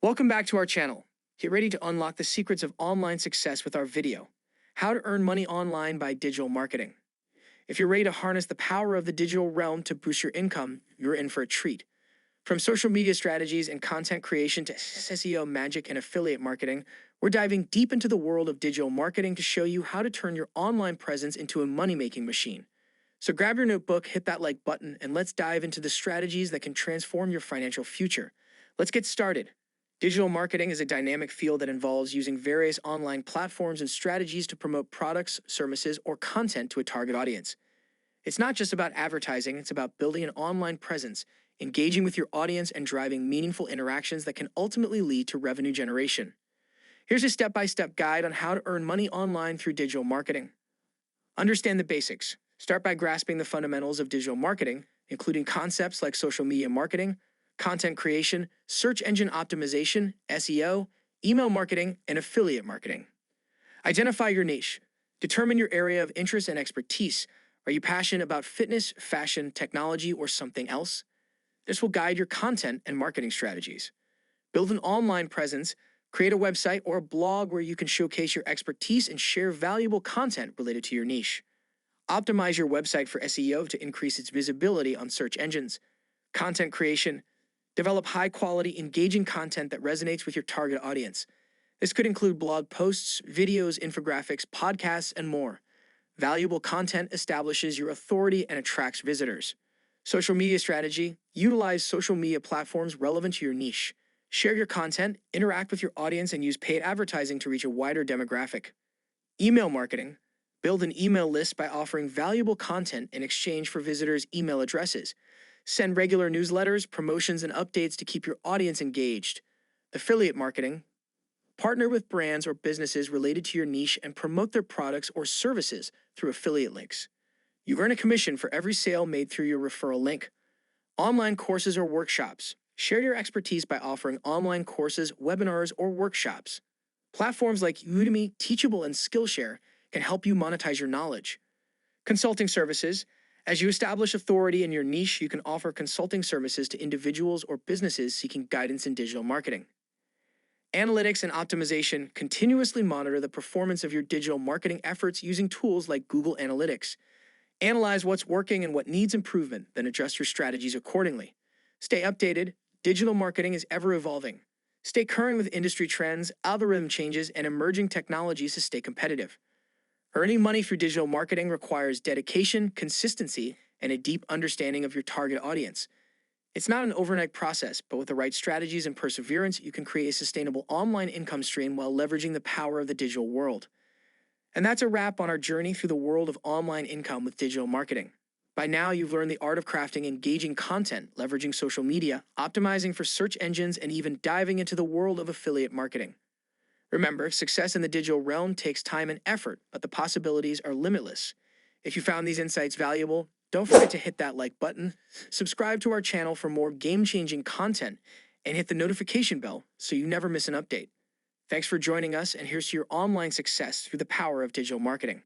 Welcome back to our channel. Get ready to unlock the secrets of online success with our video, How to Earn Money Online by Digital Marketing. If you're ready to harness the power of the digital realm to boost your income, you're in for a treat. From social media strategies and content creation to SEO magic and affiliate marketing, we're diving deep into the world of digital marketing to show you how to turn your online presence into a money-making machine. So grab your notebook, hit that like button, and let's dive into the strategies that can transform your financial future. Let's get started. Digital marketing is a dynamic field that involves using various online platforms and strategies to promote products, services, or content to a target audience. It's not just about advertising, it's about building an online presence, engaging with your audience, and driving meaningful interactions that can ultimately lead to revenue generation. Here's a step-by-step guide on how to earn money online through digital marketing. Understand the basics. Start by grasping the fundamentals of digital marketing, including concepts like social media marketing, content creation, search engine optimization, SEO, email marketing, and affiliate marketing. Identify your niche. Determine your area of interest and expertise. Are you passionate about fitness, fashion, technology, or something else? This will guide your content and marketing strategies. Build an online presence. Create a website or a blog where you can showcase your expertise and share valuable content related to your niche. Optimize your website for SEO to increase its visibility on search engines. Content creation. Develop high-quality, engaging content that resonates with your target audience. This could include blog posts, videos, infographics, podcasts, and more. Valuable content establishes your authority and attracts visitors. Social media strategy. Utilize social media platforms relevant to your niche. Share your content, interact with your audience, and use paid advertising to reach a wider demographic. Email marketing. Build an email list by offering valuable content in exchange for visitors' email addresses. Send regular newsletters, promotions, and updates to keep your audience engaged. Affiliate marketing. Partner with brands or businesses related to your niche and promote their products or services through affiliate links. You earn a commission for every sale made through your referral link. Online courses or workshops. Share your expertise by offering online courses, webinars, or workshops. Platforms like Udemy, Teachable, and Skillshare can help you monetize your knowledge. Consulting services. As you establish authority in your niche, you can offer consulting services to individuals or businesses seeking guidance in digital marketing. Analytics and optimization. Continuously monitor the performance of your digital marketing efforts using tools like Google Analytics. Analyze what's working and what needs improvement, then adjust your strategies accordingly. Stay updated. Digital marketing is ever evolving. Stay current with industry trends, algorithm changes, and emerging technologies to stay competitive. Earning money through digital marketing requires dedication, consistency, and a deep understanding of your target audience. It's not an overnight process, but with the right strategies and perseverance, you can create a sustainable online income stream while leveraging the power of the digital world. And that's a wrap on our journey through the world of online income with digital marketing. By now, you've learned the art of crafting engaging content, leveraging social media, optimizing for search engines, and even diving into the world of affiliate marketing. Remember, success in the digital realm takes time and effort, but the possibilities are limitless. If you found these insights valuable, don't forget to hit that like button, subscribe to our channel for more game-changing content, and hit the notification bell so you never miss an update. Thanks for joining us, and here's to your online success through the power of digital marketing.